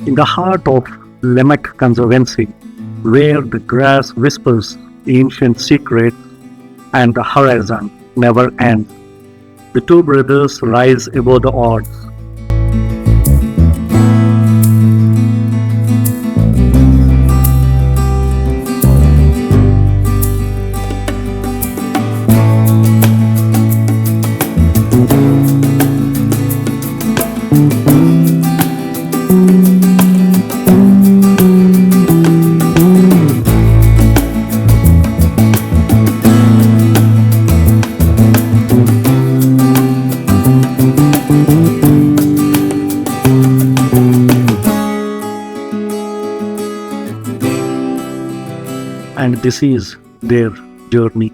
In the heart of Lemek Conservancy, where the grass whispers ancient secrets and the horizon never ends, the two brothers rise above the odds. And this is their journey.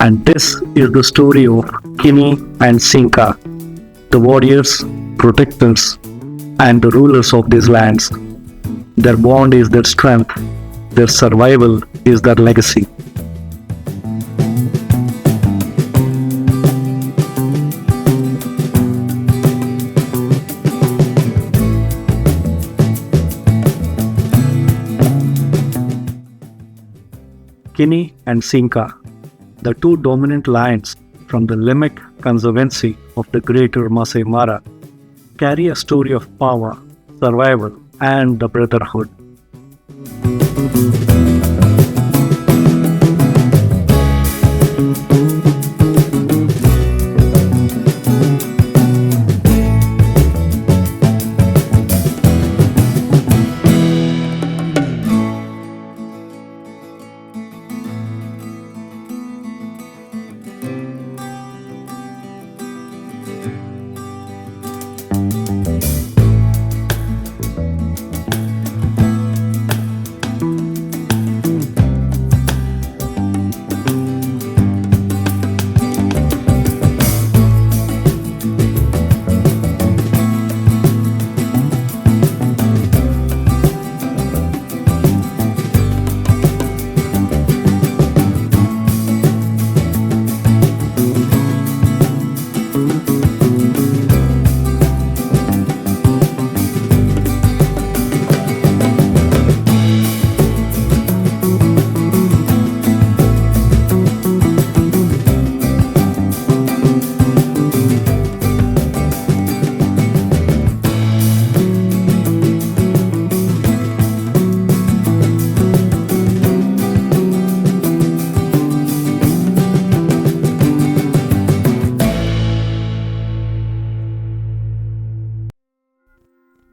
And this is the story of Kini and Seenka, the warriors, protectors, and the rulers of these lands. Their bond is their strength, their survival is their legacy. Kini and Seenka, the two dominant lions from the Lemek Conservancy of the greater Masai Mara, carry a story of power, survival, and the brotherhood.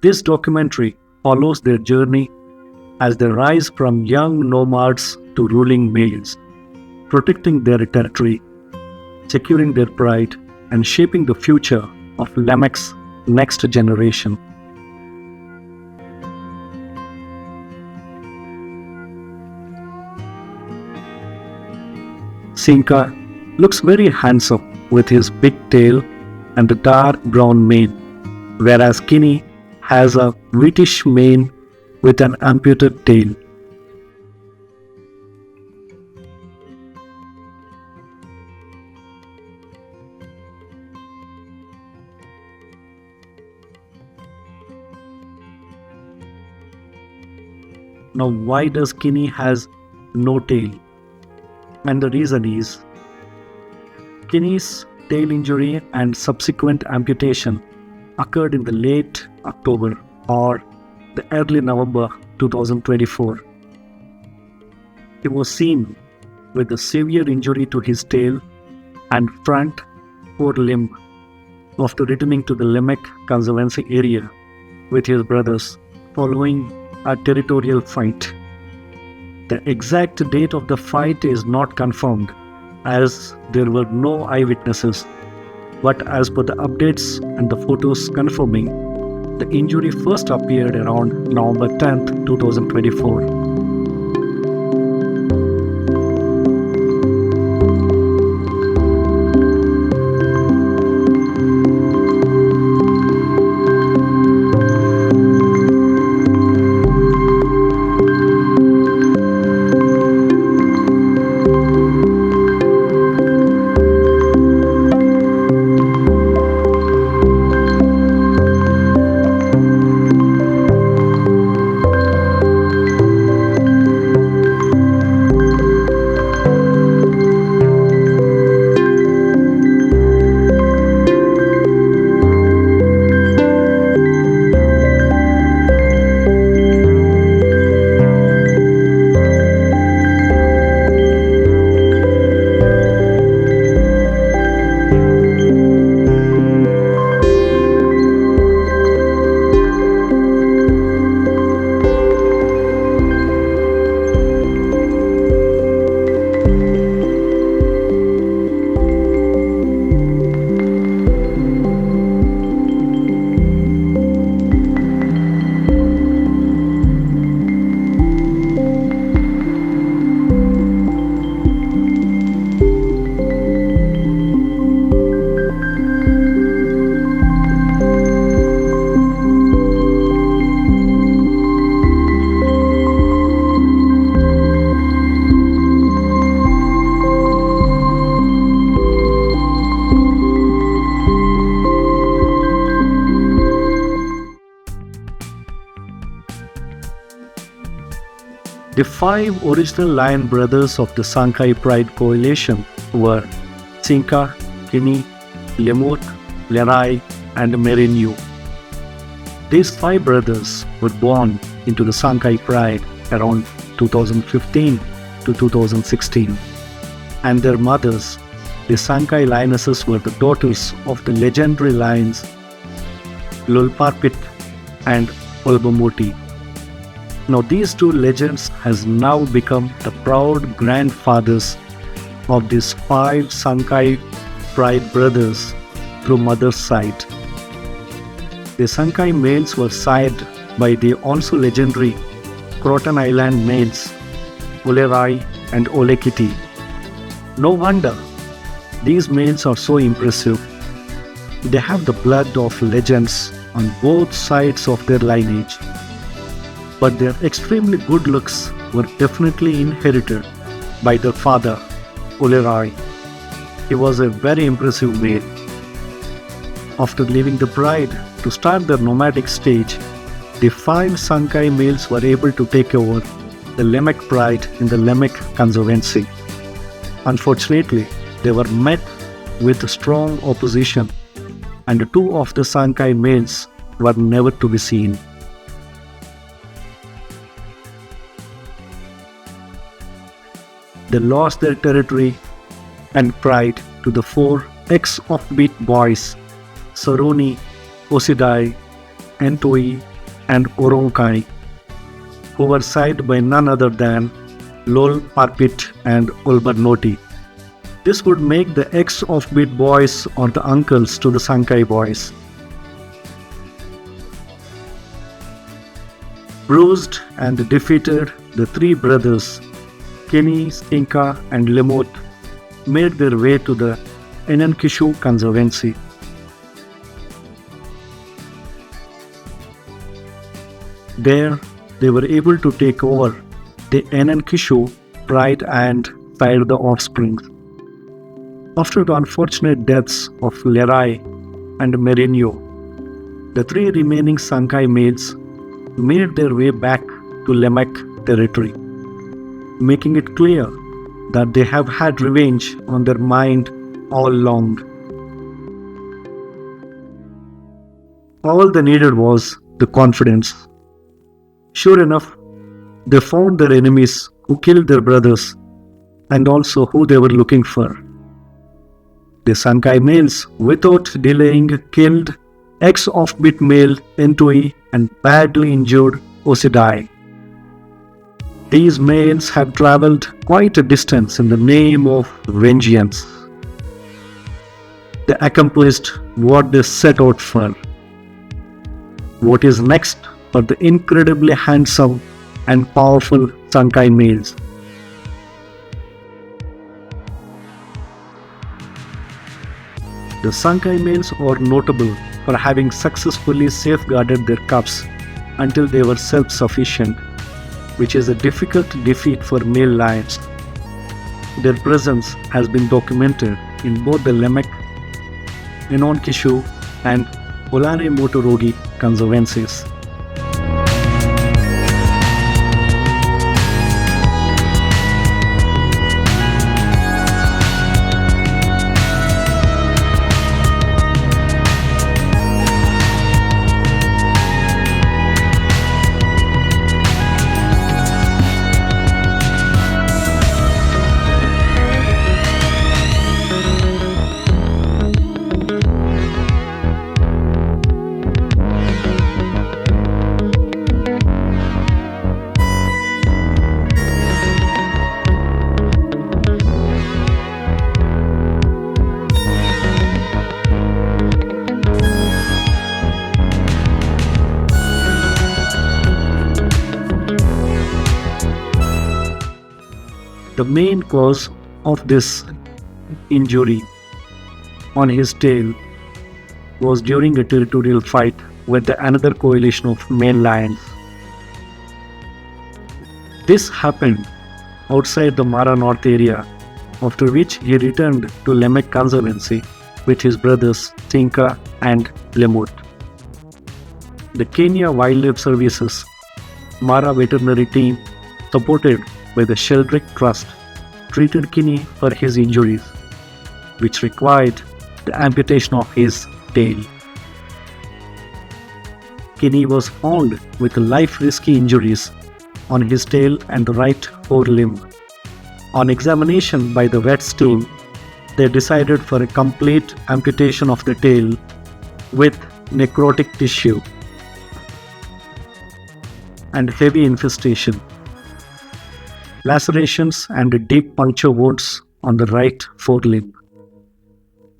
This documentary follows their journey as they rise from young nomads to ruling males, protecting their territory, securing their pride, and shaping the future of Lemek's next generation. Seenka looks very handsome with his big tail and the dark brown mane, whereas Kini has a whitish mane with an amputated tail. Now, why does Kini has no tail? And the reason is Kini's tail injury and subsequent amputation occurred in the late October or the early November 2024. He was seen with a severe injury to his tail and front forelimb after returning to the Lemek Conservancy area with his brothers following a territorial fight. The exact date of the fight is not confirmed as there were no eyewitnesses, but as per the updates and the photos confirming, the injury first appeared around November 10th, 2024. The five original lion brothers of the Sankai Pride coalition were Seenka, Kini, Lemek, Lerai, and Merinyu. These five brothers were born into the Sankai Pride around 2015 to 2016, and their mothers, the Sankai lionesses, were the daughters of the legendary lions Lulparpit and Olbamoti. Now these two legends has now become the proud grandfathers of these five Sankai Pride brothers through mother's side. The Sankai males were sired by the also legendary Croton Island males Olerai and Olekiti. No wonder these males are so impressive. They have the blood of legends on both sides of their lineage. But their extremely good looks were definitely inherited by their father, Olerai. He was a very impressive male. After leaving the pride to start their nomadic stage, the five Sankai males were able to take over the Lemek pride in the Lemek Conservancy. Unfortunately, they were met with strong opposition, and two of the Sankai males were never to be seen. They lost their territory and pride to the four ex-offbeat boys, Saroni, Osidai, Entoi, and Oronkai, who were sired by none other than Lol Parpit and Olbernoti. This would make the ex-offbeat boys or the uncles to the Sankai Boys. Bruised and defeated, the three brothers, Kini, Seenka, and Lemek, made their way to the Enankishu Conservancy. There, they were able to take over the Enankishu pride and sire the offspring. After the unfortunate deaths of Lerai and Merinyu, the three remaining Sankai males made their way back to Lemek territory, making it clear that they have had revenge on their mind all along. All they needed was the confidence. Sure enough, they found their enemies who killed their brothers and also who they were looking for. The Sankai males, without delaying, killed ex-offbeat male Entoi and badly injured Osidai. These males had travelled quite a distance in the name of vengeance. They accomplished what they set out for. What is next for the incredibly handsome and powerful Sankai males? The Sankai males are notable for having successfully safeguarded their cubs until they were self-sufficient, which is a difficult defeat for male lions. Their presence has been documented in both the Lemek, Enankishu, and Olare Motorogi conservancies. The main cause of this injury on his tail was during a territorial fight with another coalition of male lions. This happened outside the Mara North area, after which he returned to Lemek Conservancy with his brothers Seenka and Lemek. The Kenya Wildlife Services Mara veterinary team supported by the Sheldrick Trust, treated Kini for his injuries, which required the amputation of his tail. Kini was found with life-risky injuries on his tail and the right forelimb. On examination by the vets team, they decided for a complete amputation of the tail with necrotic tissue and heavy infestation, lacerations and deep puncture wounds on the right forelimb.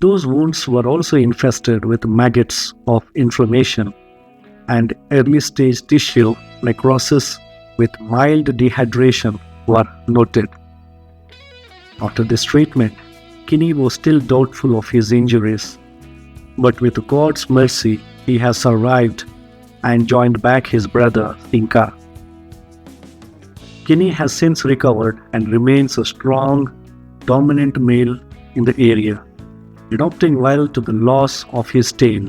Those wounds were also infested with maggots of inflammation, and early-stage tissue necrosis with mild dehydration were noted. After this treatment, Kini was still doubtful of his injuries, but with God's mercy, he has survived and joined back his brother Seenka. Kini has since recovered and remains a strong, dominant male in the area, adapting well to the loss of his tail.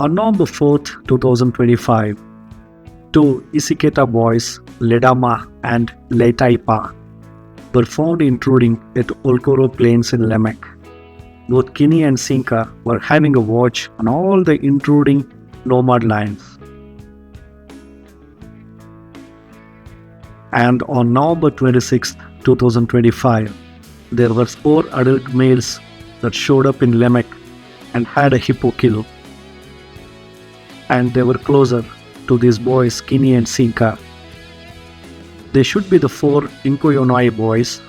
On November 4th, 2025, two Seenka boys, Ledama and Letaipa, were found intruding at Olkoro Plains in Lemek. Both Kini and Seenka were having a watch on all the intruding nomad lions. And on November 26, 2025, there were 4 adult males that showed up in Lemek and had a hippo kill. And they were closer to these boys, Kini and Seenka. They should be the 4 Inkoyonai boys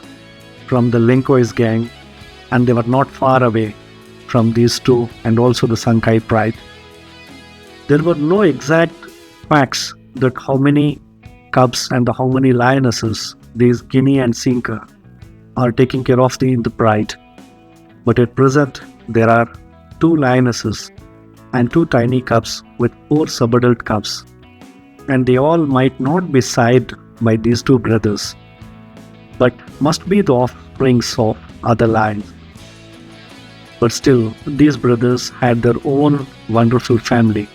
from the Lenkois gang, and they were not far away from these two and also the Sankai pride. There were no exact facts that how many cubs and how many lionesses these Kini and Seenka are taking care of in the pride. But at present, there are 2 lionesses and 2 tiny cubs with 4 subadult cubs, and they all might not be sired by these 2 brothers, but must be the offsprings of other lions. But still, these brothers had their own wonderful family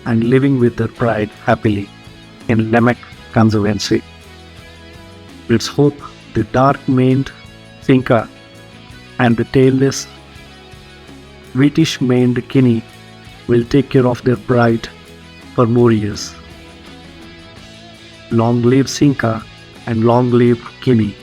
and living with their pride happily in Lemek Conservancy. Let's hope the dark-maned Seenka and the tailless, wheatish-maned Kini will take care of their pride for more years. Long live Seenka and long live Kini.